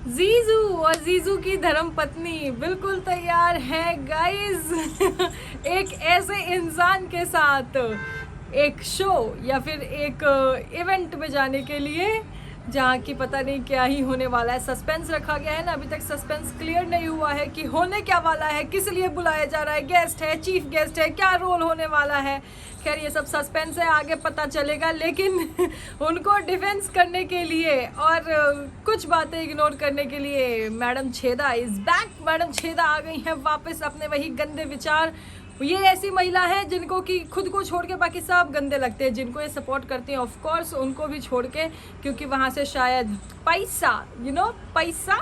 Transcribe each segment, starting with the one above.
जीजू और जीजू की धर्म पत्नी बिल्कुल तैयार है गाइस। एक ऐसे इंसान के साथ एक शो या फिर एक इवेंट में जाने के लिए जहाँ की पता नहीं क्या ही होने वाला है। सस्पेंस रखा गया है ना, अभी तक सस्पेंस क्लियर नहीं हुआ है कि होने क्या वाला है, किस लिए बुलाया जा रहा है, गेस्ट है, चीफ गेस्ट है, क्या रोल होने वाला है। खैर ये सब सस्पेंस है, आगे पता चलेगा। लेकिन उनको डिफेंस करने के लिए और कुछ बातें इग्नोर करने के लिए मैडम छेदा इज बैक। मैडम छेदा आ गई हैं वापस अपने वही गंदे विचार। ये ऐसी महिला है जिनको कि खुद को छोड़ के बाकी सब गंदे लगते हैं, जिनको ये सपोर्ट करते हैं ऑफ कोर्स उनको भी छोड़ के, क्योंकि वहाँ से शायद पैसा पैसा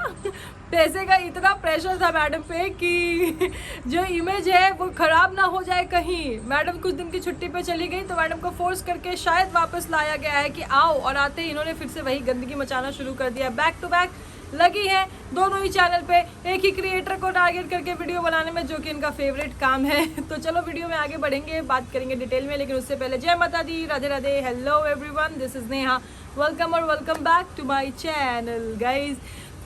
पैसे का इतना प्रेशर था मैडम पे कि जो इमेज है वो खराब ना हो जाए कहीं। मैडम कुछ दिन की छुट्टी पे चली गई तो मैडम को फोर्स करके शायद वापस लाया गया है कि आओ, और आते ही इन्होंने फिर से वही गंदगी मचाना शुरू कर दिया। बैक टू बैक लगी है दोनों ही चैनल पे एक ही क्रिएटर को टारगेट करके वीडियो बनाने में, जो कि इनका फेवरेट काम है। तो चलो वीडियो में आगे बढ़ेंगे, बात करेंगे डिटेल में, लेकिन उससे पहले जय माता दी, Radhe Radhe, hello everyone, this is Neha, welcome और welcome back to my channel guys.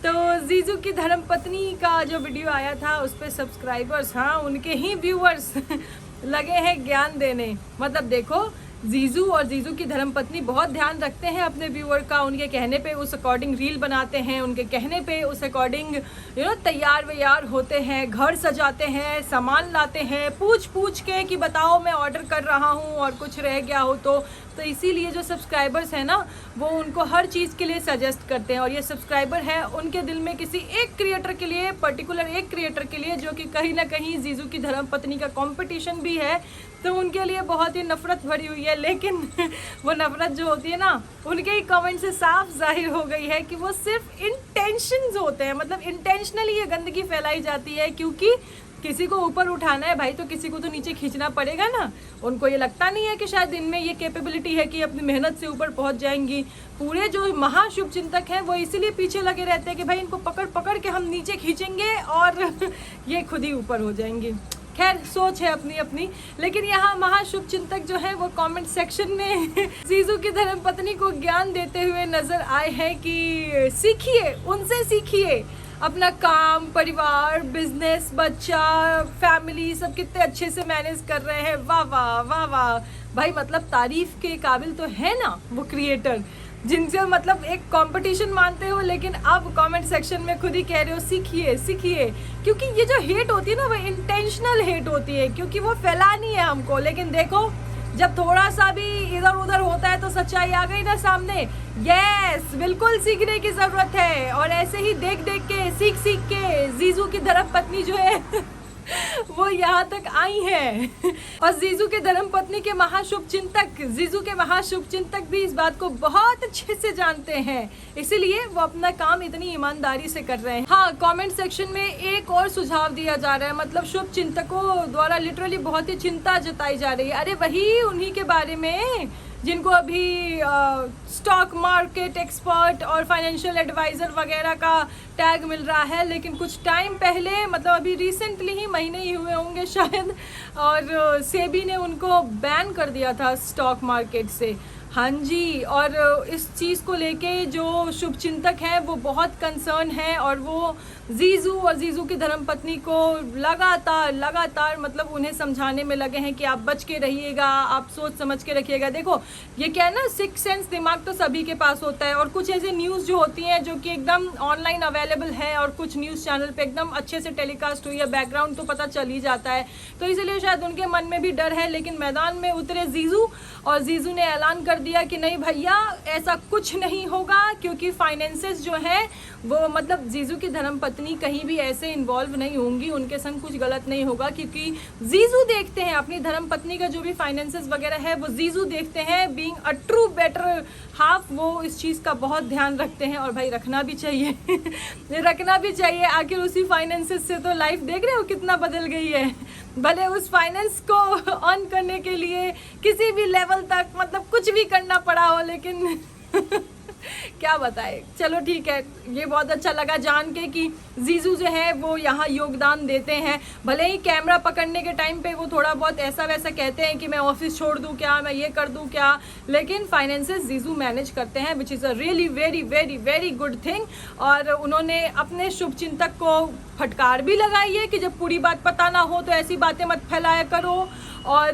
तो जीजू की धर्मपत्नी का जो वीडियो आया था उस पर सब्सक्राइबर्स, हाँ उनके ही व्यूअर्स लगे हैं ज्ञान देने। मतलब देखो, जीजू और जीजू की धर्मपत्नी बहुत ध्यान रखते हैं अपने व्यूअर का, उनके कहने पे उस अकॉर्डिंग रील बनाते हैं, उनके कहने पे उस अकॉर्डिंग तैयार व्यार होते हैं, घर सजाते हैं, सामान लाते हैं, पूछ पूछ के कि बताओ मैं ऑर्डर कर रहा हूँ और कुछ रह गया हो तो इसीलिए जो सब्सक्राइबर्स हैं ना वो उनको हर चीज़ के लिए सजेस्ट करते हैं। और ये सब्सक्राइबर है उनके दिल में किसी एक क्रिएटर के लिए, पर्टिकुलर एक क्रिएटर के लिए, जो कि कहीं ना कहीं जीजू की धर्मपत्नी का कंपटीशन भी है, तो उनके लिए बहुत ही नफरत भरी हुई है। लेकिन वो नफरत जो होती है ना, उनके ही कमेंट से साफ जाहिर हो गई है कि वो सिर्फ इंटेंशंस होते हैं, मतलब इंटेंशनली ये गंदगी फैलाई जाती है, क्योंकि किसी को ऊपर उठाना है भाई तो किसी को तो नीचे खींचना पड़ेगा ना। उनको ये लगता नहीं है कि शायद इनमें ये कैपेबिलिटी है कि अपनी मेहनत से ऊपर पहुंच जाएंगी। पूरे जो महाशुभ चिंतक हैं वो इसीलिए पीछे लगे रहते हैं कि भाई इनको पकड़ पकड़ के हम नीचे खींचेंगे और ये खुद ही ऊपर हो जाएंगी। खैर सोच है अपनी अपनी, लेकिन यहाँ महाशुभ चिंतक जो है वो कमेंट सेक्शन में जीजू की धर्मपत्नी को ज्ञान देते हुए नजर आए हैं कि सीखिए, उनसे सीखिए, अपना काम, परिवार, बिजनेस, बच्चा, फैमिली सब कितने अच्छे से मैनेज कर रहे हैं। वाह वाह वाह वाह भाई, मतलब तारीफ के काबिल तो है ना वो क्रिएटर जिनसे मतलब एक कंपटीशन मानते हो, लेकिन अब कमेंट सेक्शन में खुद ही कह रहे हो सीखिए सीखिए। क्योंकि ये जो हेट होती है ना वो इंटेंशनल हेट होती है, क्योंकि वो फैलानी है हमको। लेकिन देखो जब थोड़ा सा भी इधर उधर होता है तो सच्चाई आ गई ना सामने। यस, बिल्कुल सीखने की जरूरत है, और ऐसे ही देख देख के, सीख सीख के जीजू की धर्मपत्नी जो है वो यहाँ तक आई है। और जीजू के धर्मपत्नी के महाशुभ चिंतक, जीजू के महाशुभ चिंतक भी इस बात को बहुत अच्छे से जानते हैं, इसीलिए वो अपना काम इतनी ईमानदारी से कर रहे हैं। हाँ, कमेंट सेक्शन में एक और सुझाव दिया जा रहा है, मतलब शुभ चिंतकों द्वारा लिटरली बहुत ही चिंता जताई जा रही है। अरे वही उन्हीं के बारे में जिनको अभी स्टॉक मार्केट एक्सपर्ट और फाइनेंशियल एडवाइज़र वगैरह का टैग मिल रहा है। लेकिन कुछ टाइम पहले, मतलब अभी रिसेंटली ही, महीने ही हुए होंगे शायद, और सेबी ने उनको बैन कर दिया था स्टॉक मार्केट से। हाँ जी, और इस चीज़ को लेके जो शुभ चिंतक हैं वो बहुत कंसर्न है, और वो जीजू और जीजू की धर्मपत्नी को लगातार मतलब उन्हें समझाने में लगे हैं कि आप बच के रहिएगा, आप सोच समझ के रखिएगा। देखो ये क्या है ना, सिक्स सेंस दिमाग तो सभी के पास होता है, और कुछ ऐसे न्यूज़ जो होती हैं जो कि एकदम ऑनलाइन अवेलेबल है, और कुछ न्यूज़ चैनल पे एकदम अच्छे से टेलीकास्ट हुई है, बैकग्राउंड तो पता चल ही जाता है, तो इसलिए शायद उनके मन में भी डर है। लेकिन मैदान में उतरे जीजू, और जीजू ने ऐलान कर दिया कि नहीं भैया ऐसा कुछ नहीं होगा, क्योंकि फाइनेंसेस जो है वो, मतलब जीजू की धर्मपत्नी कहीं भी ऐसे इन्वॉल्व नहीं होंगी, उनके संग कुछ गलत नहीं होगा, क्योंकि जीजू देखते हैं अपनी धर्मपत्नी का जो भी फाइनेंसेस वगैरह है वो जीजू देखते हैं। Being a true better half वो इस चीज़ का बहुत ध्यान रखते हैं, और भाई रखना भी चाहिए रखना भी चाहिए। आखिर उसी फाइनेंसेस से तो लाइफ देख रहे हो कितना बदल गई है। भले उस फाइनेंस को ऑन करने के लिए किसी भी लेवल तक मतलब कुछ भी करना पड़ा हो, लेकिन क्या बताए। चलो ठीक है, ये बहुत अच्छा लगा जान के कि जीजू जो है वो यहाँ योगदान देते हैं। भले ही कैमरा पकड़ने के टाइम पे वो थोड़ा बहुत ऐसा वैसा कहते हैं कि मैं ऑफिस छोड़ दूँ क्या, मैं ये कर दूँ क्या, लेकिन फाइनेंसेस जीजू मैनेज करते हैं, which is a really very very very good thing. और उन्होंने अपने शुभचिंतक को फटकार भी लगाई है कि जब पूरी बात पता ना हो तो ऐसी बातें मत फैलाया करो। और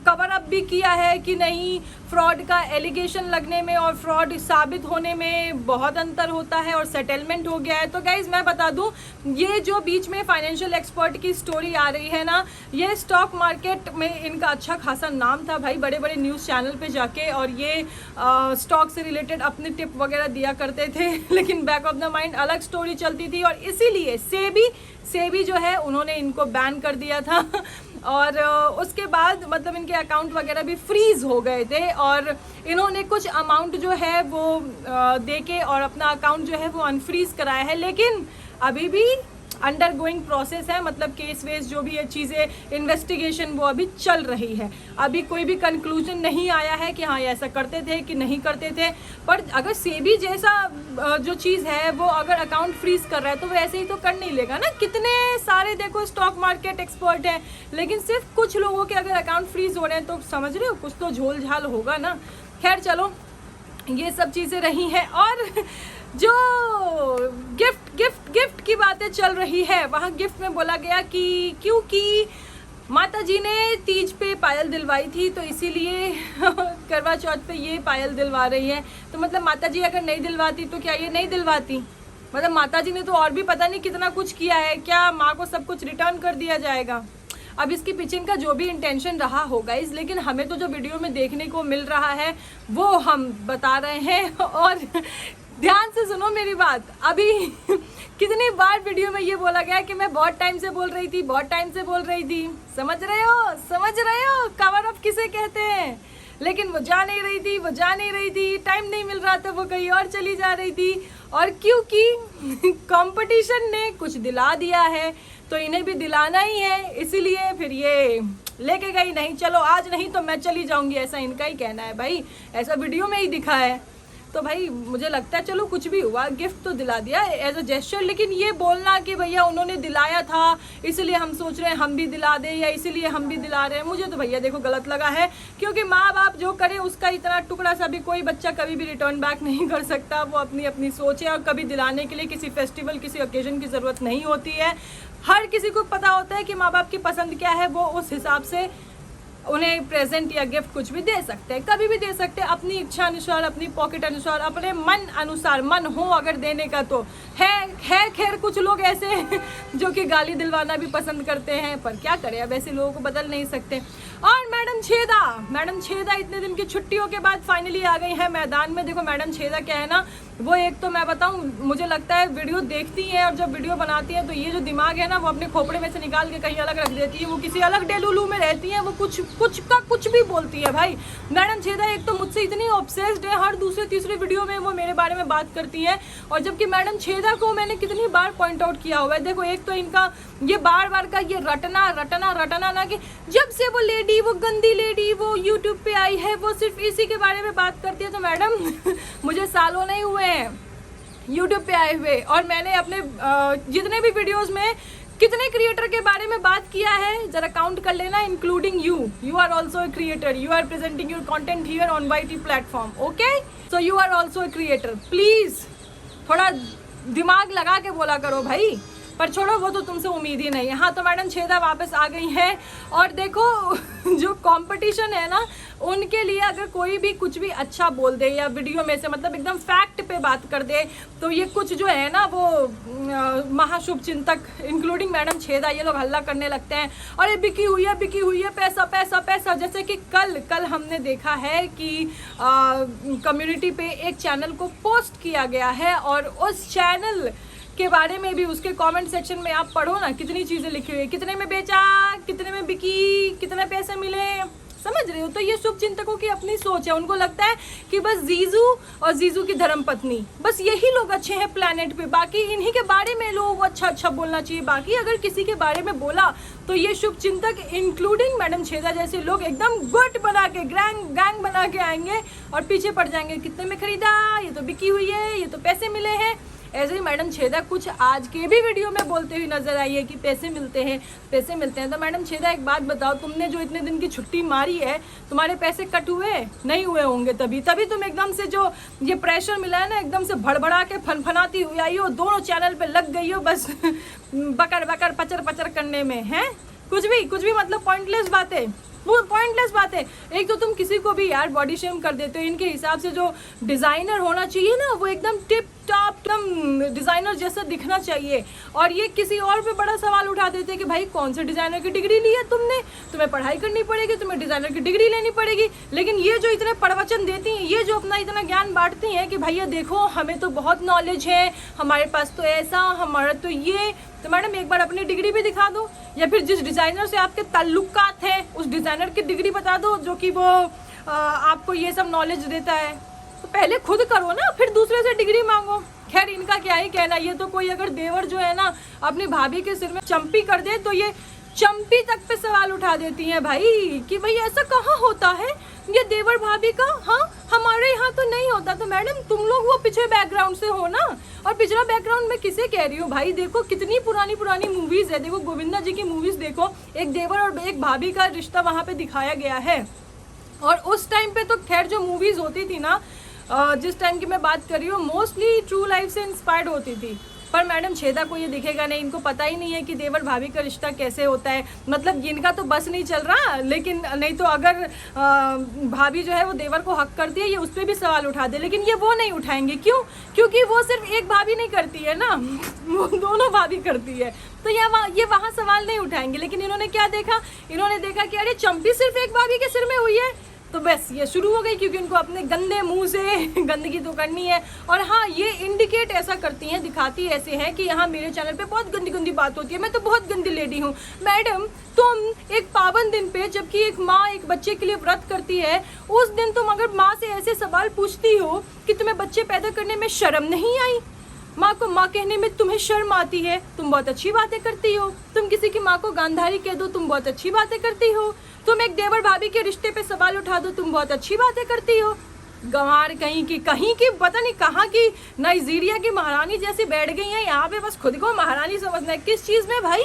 कवर अप भी किया है कि नहीं, फ्रॉड का एलिगेशन लगने में और फ्रॉड साबित होने में बहुत अंतर होता है और सेटलमेंट हो गया है। तो गाइज मैं बता दूं, ये जो बीच में फाइनेंशियल एक्सपर्ट की स्टोरी आ रही है ना, ये स्टॉक मार्केट में इनका अच्छा खासा नाम था भाई, बड़े बड़े न्यूज़ चैनल पे जाके, और ये स्टॉक से रिलेटेड अपने टिप वगैरह दिया करते थे, लेकिन बैक ऑफ द माइंड अलग स्टोरी चलती थी। और इसीलिए सेबी जो है उन्होंने इनको बैन कर दिया था। और उसके बाद मतलब इनके अकाउंट वगैरह भी फ्रीज हो गए थे, और इन्होंने कुछ अमाउंट जो है वो दे के और अपना अकाउंट जो है वो अनफ्रीज कराया है, लेकिन अभी भी अंडर गोइंग प्रोसेस है। मतलब केस वेस जो भी ये चीज़ें इन्वेस्टिगेशन वो अभी चल रही है, अभी कोई भी कंक्लूजन नहीं आया है कि हाँ ऐसा करते थे कि नहीं करते थे। पर अगर सेबी जैसा जो चीज़ है वो अगर अकाउंट फ्रीज कर रहा है तो वो ऐसे ही तो कर नहीं लेगा ना। कितने सारे देखो स्टॉक मार्केट एक्सपर्ट हैं, लेकिन सिर्फ कुछ लोगों के अगर अकाउंट फ्रीज हो रहे हैं तो समझ रहे हो कुछ तो झोल झाल होगा ना। खैर चलो, ये सब चीज़ें रही हैं। और जो गिफ्ट की बातें चल रही है, वहाँ गिफ्ट में बोला गया कि क्योंकि माता जी ने तीज पे पायल दिलवाई थी तो इसीलिए करवा चौथ पे ये पायल दिलवा रही है। तो मतलब माता जी अगर नहीं दिलवाती तो क्या ये नहीं दिलवाती? मतलब माता जी ने तो और भी पता नहीं कितना कुछ किया है, क्या माँ को सब कुछ रिटर्न कर दिया जाएगा? अब इसके पीछे इनका जो भी इंटेंशन रहा होगा लेकिन हमें तो जो वीडियो में देखने को मिल रहा है वो हम बता रहे हैं। और ध्यान से सुनो मेरी बात, अभी कितनी बार वीडियो में ये बोला गया कि मैं बहुत टाइम से बोल रही थी, समझ रहे हो कवर अप किसे कहते हैं। लेकिन वो जा नहीं रही थी, टाइम नहीं मिल रहा था, वो कहीं और चली जा रही थी। और क्योंकि कंपटीशन ने कुछ दिला दिया है तो इन्हें भी दिलाना ही है, इसीलिए फिर ये लेके गई, नहीं चलो आज नहीं तो मैं चली जाऊंगी, ऐसा इनका ही कहना है भाई, ऐसा वीडियो में ही दिखा है। तो भाई मुझे लगता है चलो कुछ भी हुआ, गिफ्ट तो दिला दिया एज अ जेस्चर, लेकिन ये बोलना कि भैया उन्होंने दिलाया था इसलिए हम सोच रहे हैं हम भी दिला दें या इसीलिए हम भी दिला रहे हैं, मुझे तो भैया देखो गलत लगा है। क्योंकि माँ बाप जो करे उसका इतना टुकड़ा सा भी कोई बच्चा कभी भी रिटर्न बैक नहीं कर सकता, वो अपनी अपनी सोच है। और कभी दिलाने के लिए किसी फेस्टिवल किसी ओकेजन की ज़रूरत नहीं होती है, हर किसी को पता होता है कि माँ बाप की पसंद क्या है, वो उस हिसाब से उन्हें प्रेजेंट या गिफ्ट कुछ भी दे सकते हैं, कभी भी दे सकते हैं, अपनी इच्छा अनुसार, अपनी पॉकेट अनुसार, अपने मन अनुसार, मन हो अगर देने का तो है। खैर कुछ लोग ऐसे हैं जो कि गाली दिलवाना भी पसंद करते हैं, पर क्या करें, अब ऐसे लोगों को बदल नहीं सकते। और मैडम छेदा इतने दिन की छुट्टियों के बाद फाइनली आ गई है मैदान में। देखो मैडम छेदा क्या है ना, वो एक तो मैं बताऊं, मुझे लगता है वीडियो देखती है और जब वीडियो बनाती है तो ये जो दिमाग है ना वो अपने खोपड़े में से निकाल के कहीं अलग रख देती है, वो किसी अलग डेलुलू में रहती है, वो कुछ भी बोलती है भाई। मैडम छेदा एक तो मुझसे इतनी ऑब्सेस्ड है, हर दूसरे तीसरे वीडियो में वो मेरे बारे में बात करती है। और जबकि मैडम छेदा को मैंने कितनी बार पॉइंट आउट किया हुआ है, देखो एक तो इनका ये बार का ये रटना ना कि जब से वो लेडी, वो गंदी लेडी वो यूट्यूब पे आई है वो सिर्फ इसी के बारे में बात करती है। तो मैडम मुझे सालों नहीं हुए हैं यूट्यूब पे आए हुए, और मैंने अपने जितने भी वीडियोस में कितने क्रिएटर के बारे में बात किया है जरा काउंट कर लेना, including you are also a creator, you are presenting your content here on YT platform, okay, so you are also a creator, please थोड़ा दिमाग लगा के बोला करो भाई। पर छोड़ो, वो तो तुमसे उम्मीद ही नहीं है। हाँ, तो मैडम छेदा वापस आ गई हैं। और देखो जो कंपटीशन है ना, उनके लिए अगर कोई भी कुछ भी अच्छा बोल दे या वीडियो में से मतलब एकदम फैक्ट पे बात कर दे, तो ये कुछ जो है ना वो महाशुभ चिंतक इंक्लूडिंग मैडम छेदा ये लोग हल्ला करने लगते हैं, अरे बिकी हुई है पैसा। जैसे कि कल हमने देखा है कि कम्युनिटी पे एक चैनल को पोस्ट किया गया है और उस चैनल के बारे में भी उसके कमेंट सेक्शन में आप पढ़ो ना, कितनी चीज़ें लिखी हुई है, कितने में बेचा, कितने में बिकी, कितने पैसे मिले, समझ रहे हो? तो ये शुभ चिंतकों की अपनी सोच है, उनको लगता है कि बस जीजू और जीजू की धर्मपत्नी, बस यही लोग अच्छे हैं प्लेनेट पे, बाकी इन्हीं के बारे में लोगों को अच्छा अच्छा बोलना चाहिए। बाकी अगर किसी के बारे में बोला तो ये शुभ चिंतक इंक्लूडिंग मैडम छेदा जैसे लोग एकदम गुट बना के गैंग बना के आएंगे और पीछे पड़ जाएंगे, कितने में खरीदा, ये तो बिकी हुई है, ये तो पैसे मिले हैं। ऐसे ही मैडम छेदा कुछ आज के भी वीडियो में बोलते हुए नजर आई है कि पैसे मिलते हैं, पैसे मिलते हैं। तो मैडम छेदा एक बात बताओ, तुमने जो इतने दिन की छुट्टी मारी है, तुम्हारे पैसे कट हुए नहीं हुए होंगे? तभी तुम एकदम से जो ये प्रेशर मिला है ना, एकदम से भड़बड़ा के फनफनाती हुई आई हो, दोनों चैनल पे लग गई हो बस बकर बकर पचर पचर करने में है। कुछ भी मतलब पॉइंटलेस बातें, वो पॉइंटलेस बात है। एक तो तुम किसी को भी यार बॉडी शेम कर देते हो। इनके हिसाब से जो डिज़ाइनर होना चाहिए ना, वो एकदम टिप टॉप एकदम डिज़ाइनर जैसा दिखना चाहिए, और ये किसी और पे बड़ा सवाल उठा देते हैं कि भाई कौन से डिज़ाइनर की डिग्री ली है तुमने, तुम्हें पढ़ाई करनी पड़ेगी, तुम्हें डिज़ाइनर की डिग्री लेनी पड़ेगी। लेकिन ये जो इतने प्रवचन देती हैं, ये जो अपना इतना ज्ञान बांटती हैं कि भैया देखो हमें तो बहुत नॉलेज है, हमारे पास तो ऐसा, हमारा तो ये। तो मैडम एक बार अपनी डिग्री भी दिखा दो, या फिर जिस डिज़ाइनर से आपके ताल्लुकात हैं उस डिज़ाइनर की डिग्री बता दो जो कि वो आपको ये सब नॉलेज देता है। तो पहले खुद करो ना, फिर दूसरे से डिग्री मांगो। खैर इनका क्या ही कहना, ये तो कोई अगर देवर जो है ना अपनी भाभी के सिर में चंपी कर दे तो ये चंपी तक पे सवाल उठा देती हैं भाई कि भाई ऐसा कहाँ होता है ये देवर भाभी का, हाँ हमारे यहाँ तो नहीं होता। तो मैडम तुम लोग वो पिछले बैकग्राउंड से हो ना, और पिछला बैकग्राउंड में किसे कह रही हूँ भाई, देखो कितनी पुरानी मूवीज है, देखो गोविंदा जी की मूवीज देखो, एक देवर और एक भाभी का रिश्ता वहाँ पे दिखाया गया है। और उस टाइम पे तो खैर जो मूवीज होती थी ना, जिस टाइम की मैं बात कर रही हूँ, मोस्टली ट्रू लाइफ से इंस्पायर्ड होती थी। पर मैडम छेदा को ये दिखेगा नहीं, इनको पता ही नहीं है कि देवर भाभी का रिश्ता कैसे होता है। मतलब इनका तो बस नहीं चल रहा, लेकिन नहीं तो अगर भाभी जो है वो देवर को हक करती है, ये उस पर भी सवाल उठा दे, लेकिन ये वो नहीं उठाएंगे। क्यों? क्योंकि वो सिर्फ एक भाभी नहीं करती है ना, वो दोनों भाभी करती है, तो ये वहाँ सवाल नहीं उठाएंगे। लेकिन इन्होंने क्या देखा, इन्होंने देखा कि अरे चंपी सिर्फ एक भाभी के सिर में हुई है, तो बस ये शुरू हो गई, क्योंकि उनको अपने गंदे मुंह से गंदगी तो करनी है। और हाँ, ये इंडिकेट ऐसा करती हैं, दिखाती ऐसे हैं कि यहाँ मेरे चैनल पे बहुत गंदी बात होती है, मैं तो बहुत गंदी लेडी हूँ। मैडम तुम एक पावन दिन पे, जबकि एक माँ एक बच्चे के लिए व्रत करती है, उस दिन तुम अगर माँ से ऐसे सवाल पूछती हो कि तुम्हें बच्चे पैदा करने में शर्म नहीं आई, माँ को माँ कहने में तुम्हें शर्म आती है, तुम बहुत अच्छी बातें करती हो। तुम किसी की माँ को गांधारी कह दो, तुम बहुत अच्छी बातें करती हो। तुम एक देवर भाभी के रिश्ते पे सवाल उठा दो, तुम बहुत अच्छी बातें करती हो। गंवार कहीं की पता नहीं कहाँ की नाइजीरिया की महारानी जैसी बैठ गई है यहाँ पे, बस खुद को महारानी समझना है। किस चीज़ में भाई,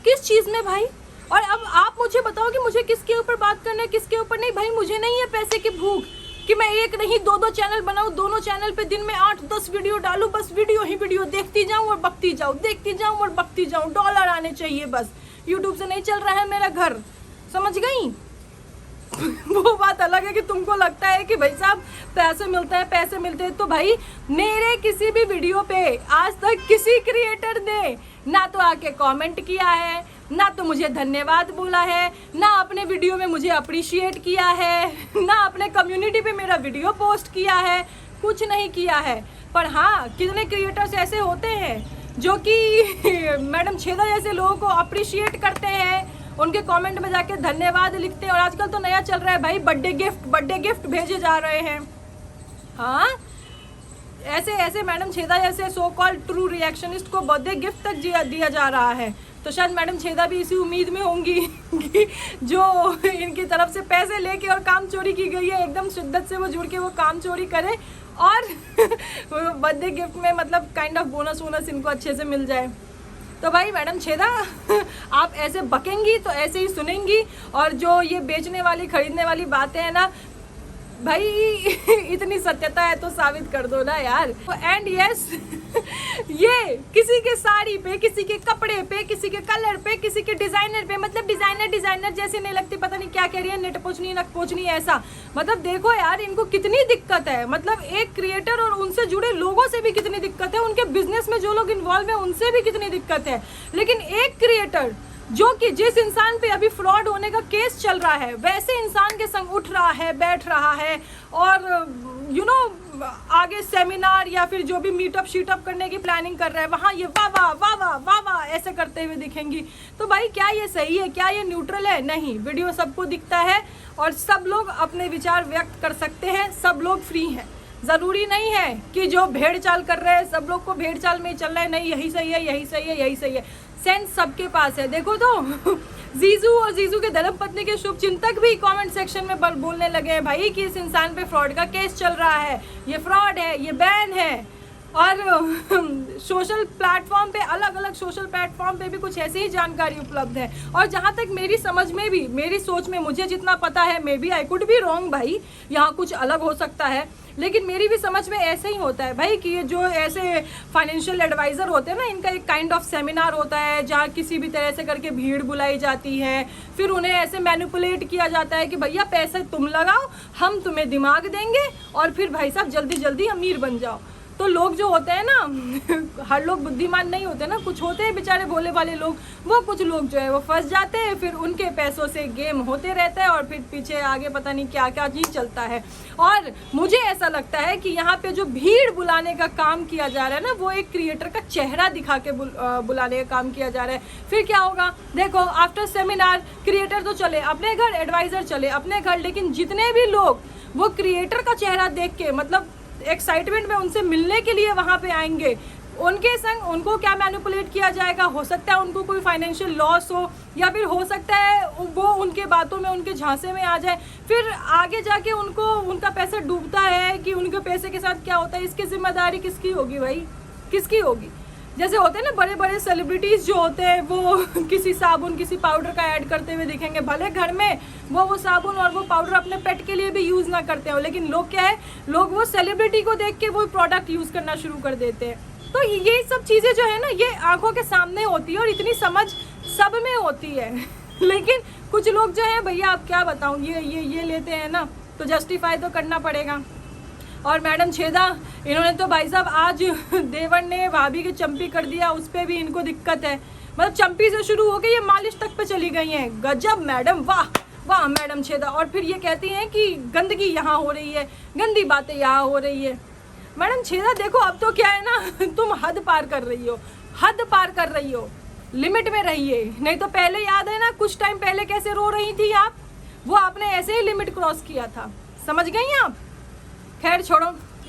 किस चीज़ में भाई? और अब आप मुझे बताओ कि मुझे किसके ऊपर बात करना है, किसके ऊपर नहीं। भाई मुझे नहीं है पैसे की भूख कि मैं एक नहीं दो चैनल बनाऊं, दोनों चैनल पे दिन में 8-10 वीडियो डालूं, बस वीडियो देखती जाऊं और बकती जाऊं, देखती जाऊं और बकती जाऊं। डॉलर आने चाहिए बस, यूट्यूब से नहीं चल रहा है मेरा घर, समझ गई? वो बात अलग है कि तुमको लगता है कि भाई साहब पैसे मिलते हैं। तो भाई मेरे किसी भी वीडियो पे आज तक किसी क्रिएटर ने ना तो आके कमेंट किया है, ना तो मुझे धन्यवाद बोला है, ना अपने वीडियो में मुझे अप्रिशिएट किया है, ना अपने कम्युनिटी पे मेरा वीडियो पोस्ट किया है, कुछ नहीं किया है। पर हाँ, कितने क्रिएटर्स ऐसे होते हैं जो कि मैडम छेदा जैसे लोगों को अप्रिशिएट करते हैं, उनके कमेंट में जाके धन्यवाद लिखते हैं। और आजकल तो नया चल रहा है भाई, बर्थडे गिफ्ट भेजे जा रहे हैं। हाँ, ऐसे मैडम छेदा जैसे सो कॉल्ड ट्रू रिएक्शनिस्ट को बर्थडे गिफ्ट तक दिया जा रहा है। तो शायद मैडम छेदा भी इसी उम्मीद में होंगी कि जो इनकी तरफ से पैसे लेके और काम चोरी की गई है, एकदम शिद्दत से वो जुड़ के वो काम चोरी करे और बर्थडे गिफ्ट में मतलब काइंड ऑफ बोनस इनको अच्छे से मिल जाए। तो भाई मैडम छेदा आप ऐसे बकेंगी तो ऐसे ही सुनेंगी, और जो ये बेचने वाली खरीदने वाली बातें हैं ना भाई, इतनी सत्यता है तो साबित कर दो ना यार। एंड यस, ये किसी के साड़ी पे, किसी के कपड़े पे, किसी के कलर पे, किसी के डिजाइनर पे, मतलब डिजाइनर जैसे नहीं लगती, पता नहीं क्या कह रही है, नेट पोचनी नक पोचनी ऐसा। मतलब देखो यार इनको कितनी दिक्कत है, मतलब एक क्रिएटर और उनसे जुड़े लोगों से भी कितनी दिक्कत है, उनके बिजनेस में जो लोग इन्वॉल्व है उनसे भी कितनी दिक्कत है। लेकिन एक क्रिएटर जो कि जिस इंसान पे अभी फ्रॉड होने का केस चल रहा है वैसे इंसान के संग उठ रहा है, बैठ रहा है और आगे सेमिनार या फिर जो भी मीटअप शीटअप करने की प्लानिंग कर रहा है, वहाँ ये वाह वाह वाह वाह वाह वाह ऐसे करते हुए दिखेंगी। तो भाई क्या ये सही है, क्या ये न्यूट्रल है? नहीं, वीडियो सबको दिखता है और सब लोग अपने विचार व्यक्त कर सकते हैं, सब लोग फ्री हैं। ज़रूरी नहीं है कि जो भेड़ चाल कर रहे हैं सब लोग को भेड़ चाल में ही चल रहा है, नहीं यही सही है, यही सही है, यही सही है। सेंस सबके पास है। देखो तो जीजू और जीजू के धर्मपत्नी के शुभचिंतक भी कमेंट सेक्शन में बोलने लगे हैं भाई कि इस इंसान पे फ्रॉड का केस चल रहा है, ये फ्रॉड है, ये बैन है। और सोशल प्लेटफॉर्म पे, अलग अलग सोशल प्लेटफॉर्म पे भी कुछ ऐसी ही जानकारी उपलब्ध है। और जहाँ तक मेरी समझ में भी, मेरी सोच में मुझे जितना पता है, maybe I could be wrong भाई, यहाँ कुछ अलग हो सकता है, लेकिन मेरी भी समझ में ऐसे ही होता है भाई कि ये जो ऐसे फाइनेंशियल एडवाइज़र होते हैं ना, इनका एक काइंड ऑफ सेमिनार होता है जहाँ किसी भी तरह से करके भीड़ बुलाई जाती है, फिर उन्हें ऐसे मैनिपुलेट किया जाता है कि भैया पैसे तुम लगाओ, हम तुम्हें दिमाग देंगे और फिर भाई साहब जल्दी जल्दी अमीर बन जाओ। तो लोग जो होते हैं ना हर लोग बुद्धिमान नहीं होते ना, कुछ होते हैं बेचारे भोले वाले लोग, वो कुछ लोग जो है वो फंस जाते हैं, फिर उनके पैसों से गेम होते रहता है और फिर पीछे आगे पता नहीं क्या क्या चीज़ चलता है। और मुझे ऐसा लगता है कि यहाँ पे जो भीड़ बुलाने का काम किया जा रहा है ना, वो एक क्रिएटर का चेहरा दिखा के बुलाने का काम किया जा रहा है। फिर क्या होगा, देखो आफ्टर सेमिनार क्रिएटर तो चले अपने घर, एडवाइज़र चले अपने घर, लेकिन जितने भी लोग वो क्रिएटर का चेहरा देख के मतलब एक्साइटमेंट में उनसे मिलने के लिए वहाँ पे आएंगे, उनके संग उनको क्या मैनिपुलेट किया जाएगा। हो सकता है उनको कोई फाइनेंशियल लॉस हो, या फिर हो सकता है वो उनके बातों में, उनके झांसे में आ जाए, फिर आगे जाके उनको उनका पैसा डूबता है कि उनके पैसे के साथ क्या होता है। इसकी जिम्मेदारी किसकी होगी भाई, किसकी होगी? जैसे होते हैं ना बड़े बड़े सेलिब्रिटीज़ जो होते हैं, वो किसी साबुन किसी पाउडर का ऐड करते हुए दिखेंगे, भले घर में वो साबुन और वो पाउडर अपने पेट के लिए भी यूज़ ना करते हो, लेकिन लोग क्या है, लोग वो सेलिब्रिटी को देख के वो प्रोडक्ट यूज़ करना शुरू कर देते हैं। तो ये सब चीज़ें जो है ना, ये आंखों के सामने होती है और इतनी समझ सब में होती है लेकिन कुछ लोग जो है भैया आप क्या बताऊँ, ये लेते हैं ना, तो जस्टिफाई तो करना पड़ेगा। और मैडम छेदा, इन्होंने तो भाई साहब आज देवर ने भाभी की चंपी कर दिया, उस पर भी इनको दिक्कत है। मतलब चंपी से शुरू होकर ये मालिश तक पे चली गई हैं। गजब मैडम, वाह वाह मैडम छेदा। और फिर ये कहती हैं कि गंदगी यहाँ हो रही है, गंदी बातें यहाँ हो रही है। मैडम छेदा देखो, अब तो क्या है ना तुम हद पार कर रही हो, हद पार कर रही हो, लिमिट में रहिए। नहीं तो पहले याद है ना, कुछ टाइम पहले कैसे रो रही थी आप, वो आपने ऐसे ही लिमिट क्रॉस किया था, समझ गई आप। खैर छोड़ो,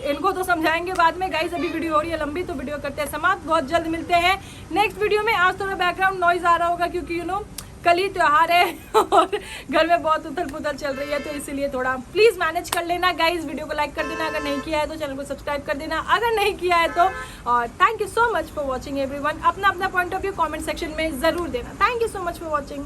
इनको तो समझाएंगे बाद में। गाइस अभी वीडियो हो रही है लंबी, तो वीडियो करते हैं समाप्त। बहुत जल्द मिलते हैं नेक्स्ट वीडियो में। आज थोड़ा बैकग्राउंड नॉइज आ रहा होगा क्योंकि कल ही त्यौहार है और घर में बहुत उथल पुथल चल रही है, तो इसीलिए थोड़ा प्लीज़ मैनेज कर लेना। गाइस वीडियो को लाइक कर देना, अगर नहीं किया है तो चैनल को सब्सक्राइब कर देना, अगर नहीं किया है तो। और thank you so much for watching everyone. अपना अपना point of view comment section में ज़रूर देना। Thank you so much for watching.